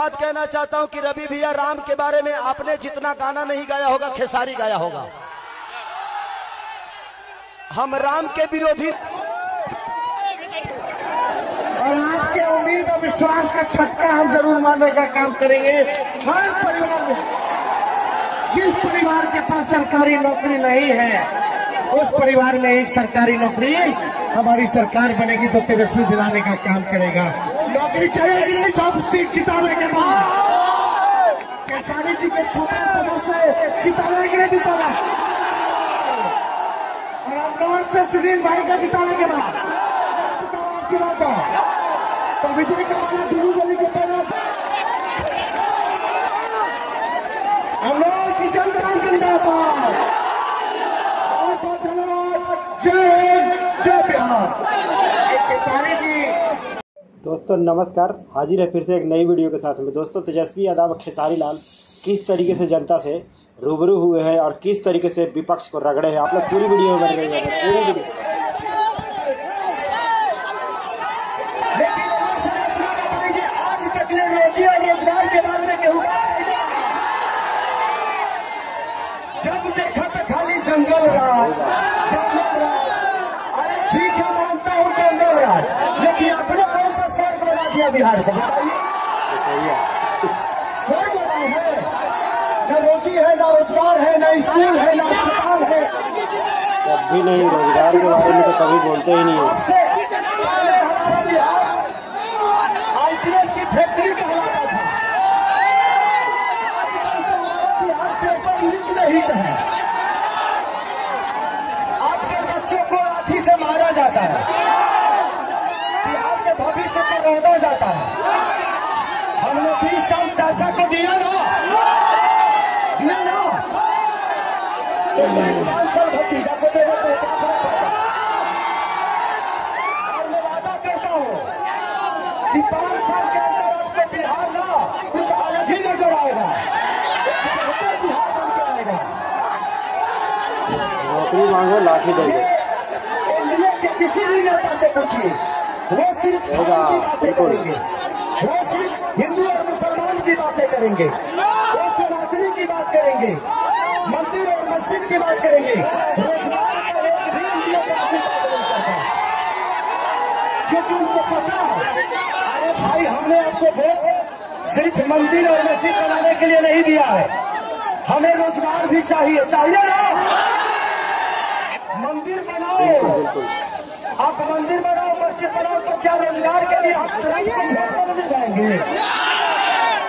बात कहना चाहता हूं कि रवि भैया, राम के बारे में आपने जितना गाना नहीं गाया होगा खेसारी गाया होगा। हम राम के विरोधी और आपके उम्मीद और विश्वास का छक्का हम जरूर मारने का काम करेंगे। हर परिवार में, जिस परिवार के पास सरकारी नौकरी नहीं है उस परिवार में एक सरकारी नौकरी हमारी सरकार बनेगी तो तेजस्वी दिलाने का काम करेगा। नौकरी चाहिए नहीं, सब सीट जिताने के बाद केसारी जी के छोटे समूह से जिताने के लिए जिताना और अमनौर से सुनील भाई का जिताने के बाद तो विजय का वाला दुनू गली के पहले अमनौर की जनता जिंदाबाद। जय बिहार। केसारी जी। दोस्तों नमस्कार, हाजिर है फिर से एक नई वीडियो के साथ में। दोस्तों तेजस्वी यादव खेसारी लाल किस तरीके से जनता से रूबरू हुए हैं और किस तरीके से विपक्ष को रगड़े हैं, आप लोग पूरी वीडियो में बन गई है। पूरी वीडियो आज तक रोजी और रोजगार के बारे में कहूँ, जब देखा तो खाली जंगल राज। अरे ठीक है, मानता हूँ जंगल राज, लेकिन अपने कौन सा स्वर्ग बना दिया बिहार को, बताइए। स्वर्ग बना है, न रोजी है, न रोजगार है, न स्कूल है, न अस्पताल है। कभी नहीं, रोजगार के बारे में तो कभी बोलते ही नहीं है। हमारा बिहार IPS की फैक्ट्री कहलाता था, बिहार पेपर लीक नहीं है। आजकल बच्चों को लाठी से मारा जाता है, बिहार के भविष्य को रोका जाता है। हमने 20 साल चाचा को दिया ना, तो 5 साल भतीजा को देना पड़ता। और मैं वादा करता हूँ कि 5 साल के अंदर आपको बिहार ना कुछ अलग ही नजर आएगा, बिहार बन के आएगा। नौकरी मांगो लाठी देंगे। इंडिया के किसी भी नेता से पूछिए, वो सिर्फ धर्म की बातें करेंगे, वो सिर्फ हिंदू और मुसलमान की बातें करेंगे, वो सनातनी की बात करेंगे, मंदिर और मस्जिद की बात करेंगे। रोजगार का एक भी इंडिया का आदमी बात नहीं करता, क्योंकि उनको पता है। अरे भाई, हमने आपको वोट सिर्फ मंदिर और मस्जिद बनाने के लिए नहीं दिया है, हमें रोजगार भी चाहिए। चाहिए ना? मंदिर बनाओ, आप मंदिर बनाओ, मस्जिद बनाओ, तो क्या रोजगार के लिए आप नहीं जाएंगे?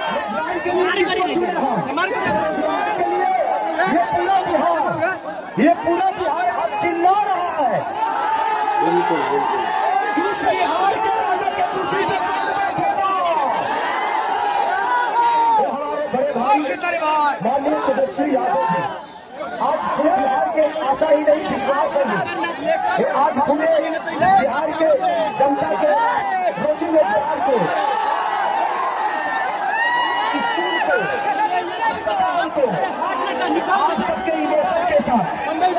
रोजगार के लिए किसको चुना है? रोजगार के लिए ये पूरा बिहार अब चिल्ला रहा है। बिल्कुल बिल्कुल। इस बिहार के राजा के खुशी से हमारे बड़े भाई माननीय तेजस्वी यादव जी आज पूरे बिहार के आशा ही नहीं, विश्वास है। आज पूरे बिहार के जनता के रोजी रोजगार को, स्कूल को, अस्पताल को, आप सबके इमोशन के साथ मैं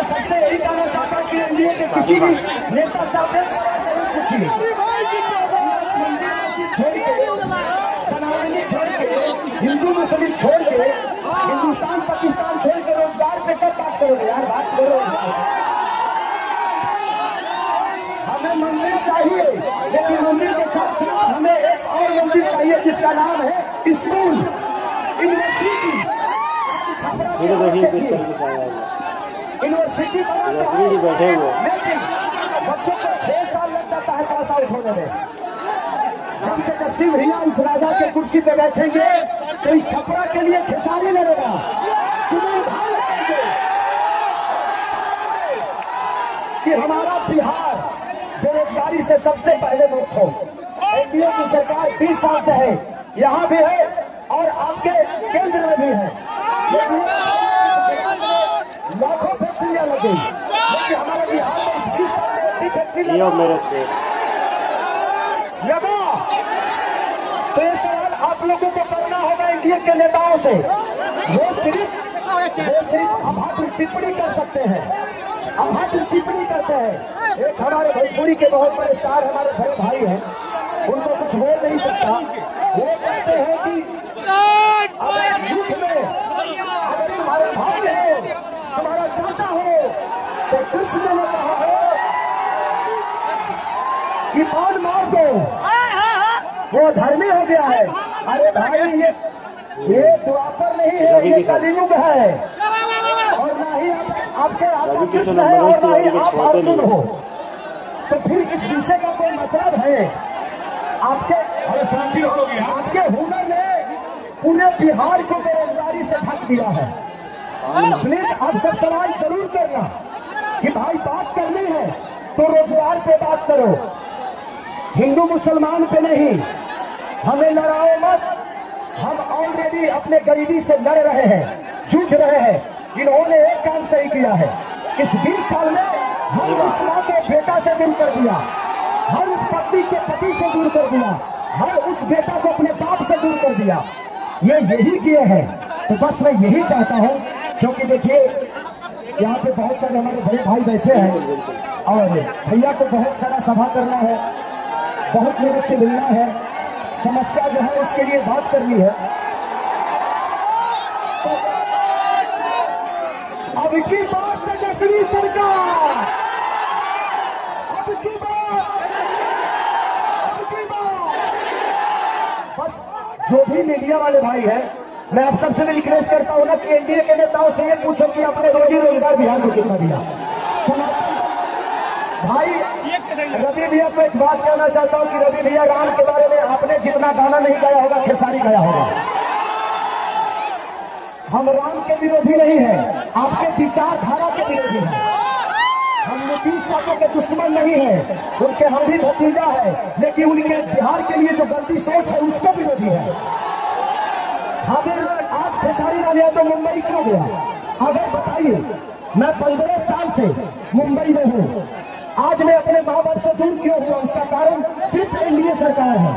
सबसे यही कहना चाहता हूँ कि इंडिया के किसी भी नेता से आप एक सवाल जरूर पूछिए। छोड़ के, सनातनी छोड़ के, हिंदू मुस्लिम छोड़ के, हिंदुस्तान पाकिस्तान छोड़ के रोजगार पे कब बात करोगे यार? बात करो। हमें मंदिर चाहिए, लेकिन मंदिर के साथ साथ हमें एक और मंदिर चाहिए जिसका नाम है स्कूल, यूनिवर्सिटी। देखिए किस तरीके से आया है यूनिवर्सिटी बैठे हुए, लेकिन बच्चों को 6 साल लग जाता है पास आउट होने में। जब तेजस्वी भैया इस राजा के कुर्सी पे बैठेंगे तो इस छपरा के लिए खेसारी लड़ेगा, सुनील भाई लड़ेंगे कि हमारा बिहार बेरोजगारी से सबसे पहले मुक्त हो। एनडीए की सरकार 20 साल से है, यहाँ भी है और आपके केंद्र में भी है। लाखों फैक्ट्रियां लगी, लेकिन हमारे बिहार में इस 20 साल में एक फैक्ट्री मेरे से लगा। तो ये सवाल आप लोगों को करना होगा इंडिया के नेताओं से। वो सिर्फ अभद्र टिप्पणी कर सकते हैं, अभद्र टिप्पणी करते हैं। एक हमारे भोजपुरी के बहुत बड़े स्टार हमारे बड़े भाई हैं, उनको कुछ बोल नहीं सकता, वो कहते हैं कि अगर युद्ध में अगर तुम्हारा भाई हो, तुम्हारा चाचा हो, तो कृष्ण ने कहा है कि बाण मार दो, वो धर्मी हो गया है। अरे भाई ये द्वापर नहीं है, ये कलियुग है, और ना ही आपके आपका कृष्ण है और ना ही आप अर्जुन हो। तो फिर इस विषय का कोई मतलब है? आपके अरे शांति हो गया, आपके हुनर ने पूरे बिहार को बेरोजगारी से ढक दिया है। प्लीज आप सब सवाल जरूर करना कि भाई बात करनी है तो रोजगार पे बात करो, हिंदू मुसलमान पे नहीं। हमें लड़ाओ मत, हम ऑलरेडी अपने गरीबी से लड़ रहे हैं, जूझ रहे हैं। इन्होंने एक काम सही किया है, इस 20 साल में हर उस माँ के बेटा से दूर कर दिया, हर उस पत्नी के पति से दूर कर दिया, हर उस बेटा को अपने बाप से दूर कर दिया। ये यही किए हैं। तो बस मैं यही चाहता हूँ, क्योंकि देखिए यहाँ पे बहुत सारे हमारे बड़े भाई बैठे हैं और भैया को बहुत सारा सभा करना है, बहुत लोगों से मिलना है, समस्या जो है उसके लिए बात करनी है। तो अब की बात तेजस्वी सरकार, अब की बात बस जो भी मीडिया वाले भाई हैं, मैं आप सबसे भी रिक्वेस्ट करता हूं ना कि एनडीए के नेताओं से ये पूछो कि अपने रोजी रोजगार बिहार को कितना दिया। भाई रवि भैया को एक बात कहना चाहता हूं कि रवि भैया राम के बारे में आपने जितना गाना नहीं गाया होगा, खेसारी गाया होगा। हम राम के विरोधी नहीं है, आपके विचारधारा के विरोधी हैं। हम नीतीश चाचा के दुश्मन नहीं है, उनके हम भी भतीजा है, लेकिन उनके बिहार के लिए जो गलती सोच है उसका विरोधी है। हमें आज खेसारी लाल यादव मुंबई क्यों गया? अगर बताइए, मैं 15 साल से मुंबई में हूँ, आज मैं अपने माँ बाप से दूर क्यों हुआ? उसका कारण सिर्फ एनडीए सरकार है।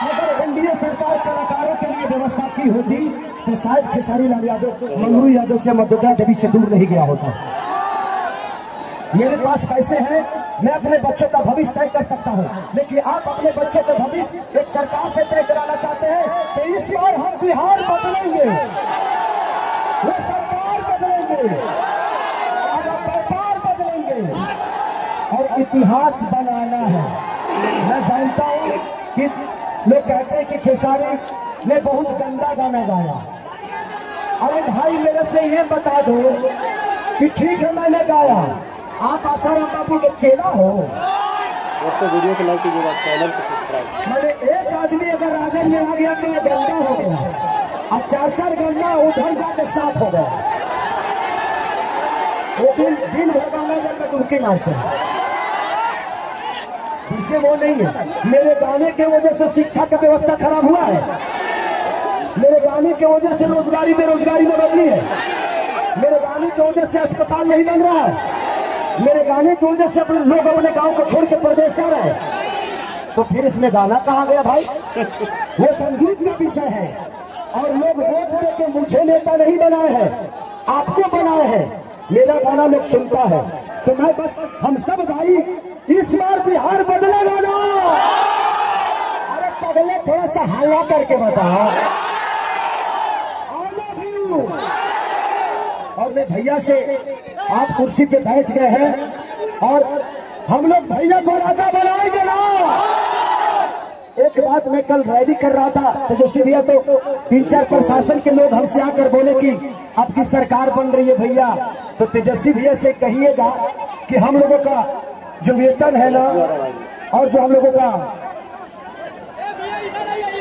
अगर एनडीए सरकार कलाकारों के लिए व्यवस्था की होती तो शायद खेसारी लाल यादव मंगरू यादव से मधुरा देवी से दूर नहीं गया होता। मेरे पास पैसे हैं, मैं अपने बच्चों का भविष्य तय कर सकता हूं, लेकिन आप अपने बच्चों का भविष्य एक सरकार से तय कराना चाहते हैं, तो इस बार हम बिहार बदलेंगे, वो सरकार बदलेंगे, व्यापार बदलेंगे और इतिहास बनाना है। मैं जानता हूं कि लोग कहते हैं कि खेसारी ने बहुत गंदा गाना गाया। अरे भाई मेरे से ये बता दो कि ठीक है मैंने गाया, आप आसाराम बाबू के चेला हो? दोस्तों वीडियो को लाइक कीजिएगा, चैनल को सब्सक्राइब। मैंने एक आदमी अगर राजन में आ गया तो ये गंदा हो गया, अब 4-4 गंदा उधर जाके साथ हो गया। वो दिन भर गंगा जल में डुबकी मारते हैं, पीछे वो नहीं है। मेरे गाने के वजह से शिक्षा की व्यवस्था खराब हुआ है, मेरे गाने के वजह से रोजगारी बेरोजगारी में बदली है, मेरे गाने की वजह से अस्पताल नहीं बन रहा है, मेरे गाने की वजह से अपने लोग अपने गांव को छोड़ के प्रदेश जा रहे हैं। तो फिर इसमें गाना कहाँ गया भाई? वो संगीत का विषय है और लोग वोट दे के मुझे नेता नहीं बनाए हैं, आपको बनाए हैं। मेरा गाना लोग सुनता है, तो मैं बस हम सब भाई इस बार बिहार बदलेगा ना? अरे पगले थोड़ा सा हल्ला करके बताओ। और मैं भैया से, आप कुर्सी पे बैठ गए हैं और हम लोग भैया को राजा बनाएंगे ना? एक बात, मैं कल रैली कर रहा था तो जो सीधे तो 3-4 प्रशासन के लोग हमसे आकर बोले कि आपकी सरकार बन रही है भैया, तो तेजस्वी भैया से कहिएगा कि हम लोगों का जो वेतन है ना और जो हम लोगों का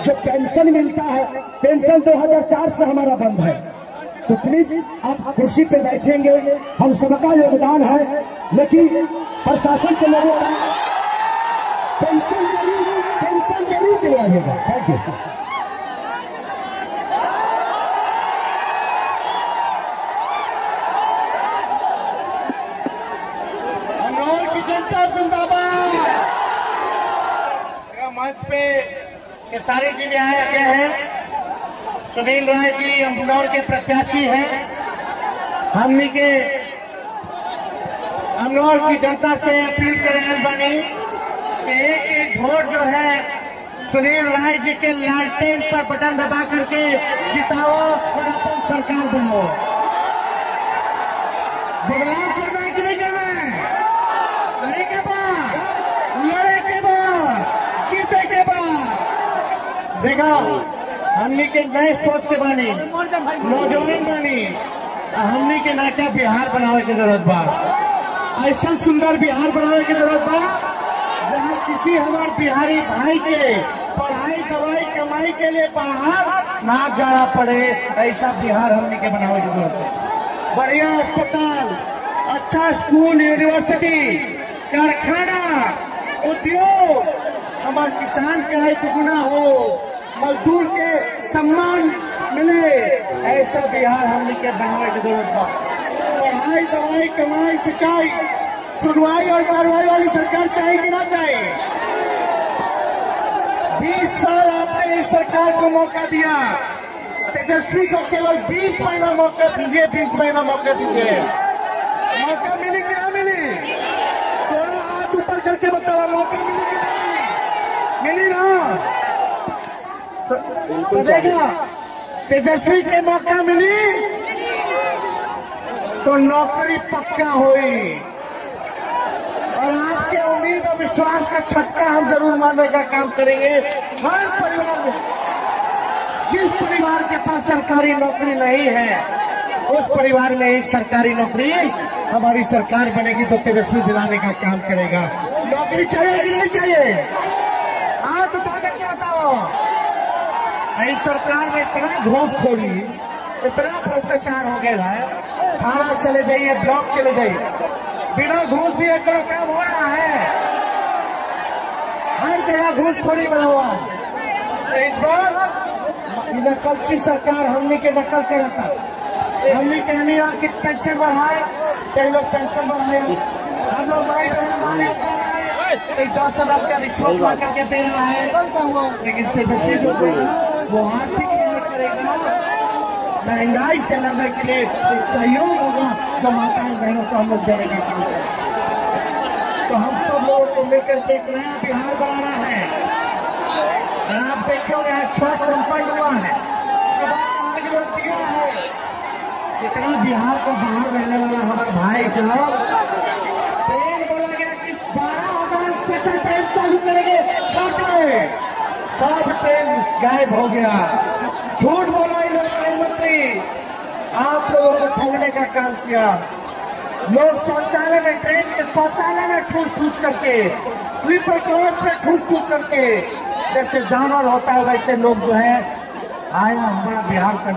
जो पेंशन मिलता है, पेंशन 2004 से हमारा बंद है। तो प्लीज आप कुर्सी पे बैठेंगे, हम सबका योगदान है, लेकिन प्रशासन के लोगों का पेंशन जरूर दिलाइएगा। Thank you. अमनौर की जनता जिंदाबाद। मंच पे खेसारी जी भी आए हैं, सुनील राय जी अमनौर के प्रत्याशी हैं। हमने के अमनौर की जनता से अपील कर रहे बनी कि एक वोट जो है सुनील राय जी के लालटेन पर बटन दबा करके जिताओ और अपन सरकार बनाओ। बदलाव करना है कि नहीं करना है? लड़े के बाद, लड़े के बाद, जीते के बाद। देखा हमने के नए सोच के बानी, नौजवान बानी, हमने के नाका बिहार बनावे की जरूरत बा। ऐसा सुंदर बिहार बनावे की जरूरत बा जहाँ किसी हमारे बिहारी भाई के पढ़ाई दवाई कमाई के लिए बाहर ना जाना पड़े। ऐसा बिहार हमने के बनावे की जरूरत है। बढ़िया अस्पताल, अच्छा स्कूल, यूनिवर्सिटी, कारखाना, उद्योग, हमारे किसान का एक गुना हो, मजदूर के सम्मान मिले, ऐसा बिहार हमने के बनाने की जरूरत है। पढ़ाई दवाई कमाई सिंचाई सुनवाई और कार्रवाई वाली सरकार चाहिए कि ना चाहिए? 20 साल आपने इस सरकार को मौका दिया, तेजस्वी को केवल 20 महीना मौका दीजिए, 20 महीना मौका दीजिए। मौका मिली कि ना मिली? थोड़ा हाथ ऊपर करके बताओ, मौका मिली कि नहीं मिली? ना तो देखा तेजस्वी के मौका मिली तो नौकरी पक्का हुई। और आपके उम्मीद और विश्वास का छक्का हम जरूर मारने का काम करेंगे। हर परिवार में, जिस परिवार के पास सरकारी नौकरी नहीं है, उस परिवार में एक सरकारी नौकरी हमारी सरकार बनेगी तो तेजस्वी दिलाने का काम करेगा। नौकरी चाहिए कि नहीं चाहिए? हाथ उठा करके बताओ। इस सरकार में इतना घूसखोरी, इतना भ्रष्टाचार हो गया है, थाना चले जाइए, ब्लॉक चले जाइए, बिना घूस दिए करो काम हो रहा है। हर जगह घूसखोरी बना हुआ है। इस बार नकलची सरकार हमने के नकल कर था। हमने कहने कि पेंशन बढ़ाए, कई लोग पेंशन बढ़ाए, हम लोग भाई बहन 10,000 का रिश्वत ला करके दे रहा है। लेकिन तेजस्वी जो वो आर्थिक न्याय करेगा, महंगाई से लड़ने के लिए एक सहयोग होगा जो माताएं बहनों को हम लोग देने का काम करें। तो हम सब लोगों को मिलकर के एक नया बिहार बनाना है। आप देखोगे यहाँ छठ संपन्न हुआ है, सुबह लोग दिया है। इतना बिहार को बाहर रहने वाला हमारे भाई साहब, ट्रेन बोला गया कि 12,000 स्पेशल ट्रेन चालू करेंगे छठ में, सब ट्रेन गायब हो गया। झूठ बोला इन ट्रेन मंत्री, आप लोगों को ठगने का काम किया। लोग शौचालय में, ट्रेन के शौचालय में ठूस ठूस करके, स्लीपर क्लास में ठूस ठूस करके, जैसे जानवर होता है वैसे लोग जो है आया हमारा बिहार का।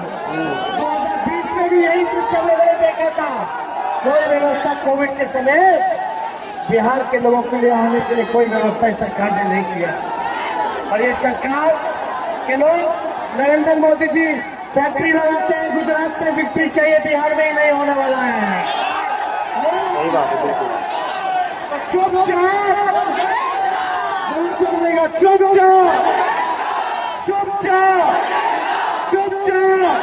2020 में भी यही दृश्य मैंने देखा था। कोई व्यवस्था कोविड के समय बिहार के लोगों के लिए आने के लिए कोई व्यवस्था सरकार ने नहीं किया। और ये सरकार के लोग, नरेंद्र मोदी जी फैक्ट्री लगाते हैं गुजरात में, विक्ट्री चाहिए, बिहार में ही नहीं होने वाला है। चुपचाप सुनेगा, चुपचाप चुपचाप चुपचाप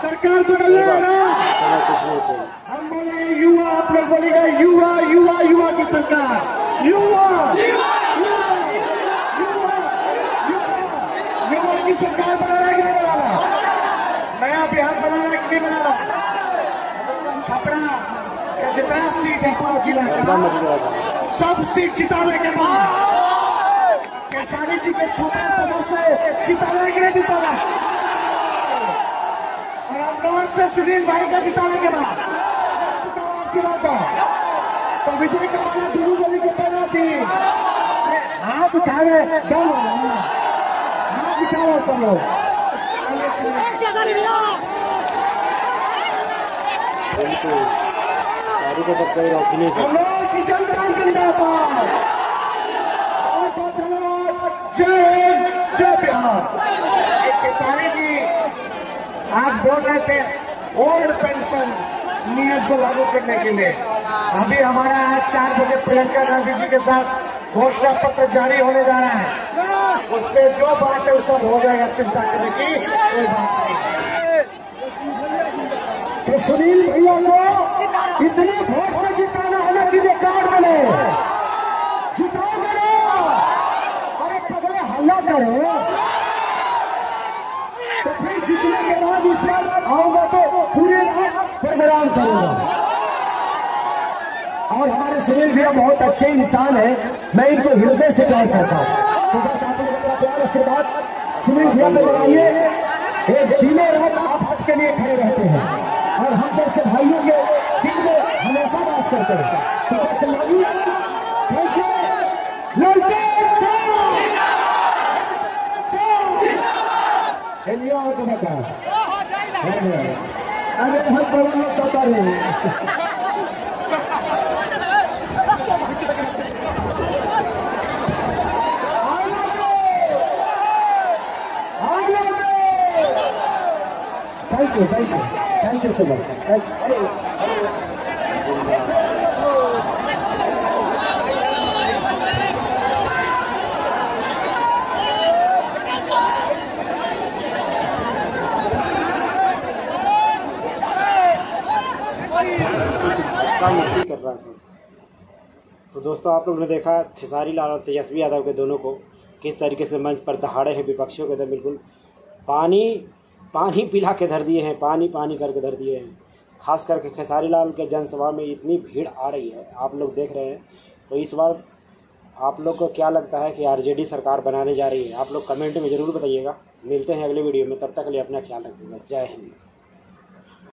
सरकार बदलना है ना। हम बोले युवा, आप लोग बोलेगा युवा युवा युवा की सरकार, युवा की सरकार बनाना है कि नहीं बनाना? नया बिहार बनाना है कि नहीं बनाना? छपरा का जितना सीट है पांच जिला का, सब सीट जिताने के बाद कैसारी जी के छपरा सदर से जिताने के लिए जिताना, और अमनौर से सुनील भाई का जिताने के बाद तो विजय का वाला दुनू गली के बना थी। हाथ उठावे, हाथ उठाओ सब लोग। की जनता जिंदाबाद, जय जय बिहार। किसानी जी आप बोल रहे थे ओल्ड पेंशन नियम को लागू करने के लिए, अभी हमारा आज 4 बजे प्रियंका गांधी जी के साथ घोषणा पत्र जारी होने जा रहा है। उसमें जो बात है वो सब हो जाएगा, चिंता करने की कोई बात नहीं। तो सुनील भैया को इतने वोट से जिताना है ना कि बेकार बने, जिताओगे ना। अरे पगले हल्ला कर तैयार हो? तो फिर जीतने के बाद इस बार आऊंगा तो पूरे रात प्रोग्राम करूंगा। और हमारे सुनील भैया बहुत अच्छे इंसान है, मैं इनको हृदय से प्यार करता हूँ। तो बस आप लोग अपना प्यार से बात सुनील भैया पे बनाइए। ये दिनों रात आप सबके लिए खड़े रहते हैं और हम जैसे भाइयों के दिल में हमेशा वास करते हैं। तो बस लगी अरे हम करना चाहता रहे। Thank you so much. कर रहा है। तो दोस्तों आप लोगों ने देखा खेसारी लाल और तेजस्वी यादव के दोनों को किस तरीके से मंच पर दहाड़े हैं विपक्षियों के अंदर, बिल्कुल पानी पिला के धर दिए हैं, पानी करके धर दिए हैं। खास करके खेसारी लाल के जनसभा में इतनी भीड़ आ रही है, आप लोग देख रहे हैं। तो इस बार आप लोग को क्या लगता है कि आरजेडी सरकार बनाने जा रही है? आप लोग कमेंट में ज़रूर बताइएगा। मिलते हैं अगले वीडियो में, तब तक के लिए अपना ख्याल रखिएगा। जय हिंद।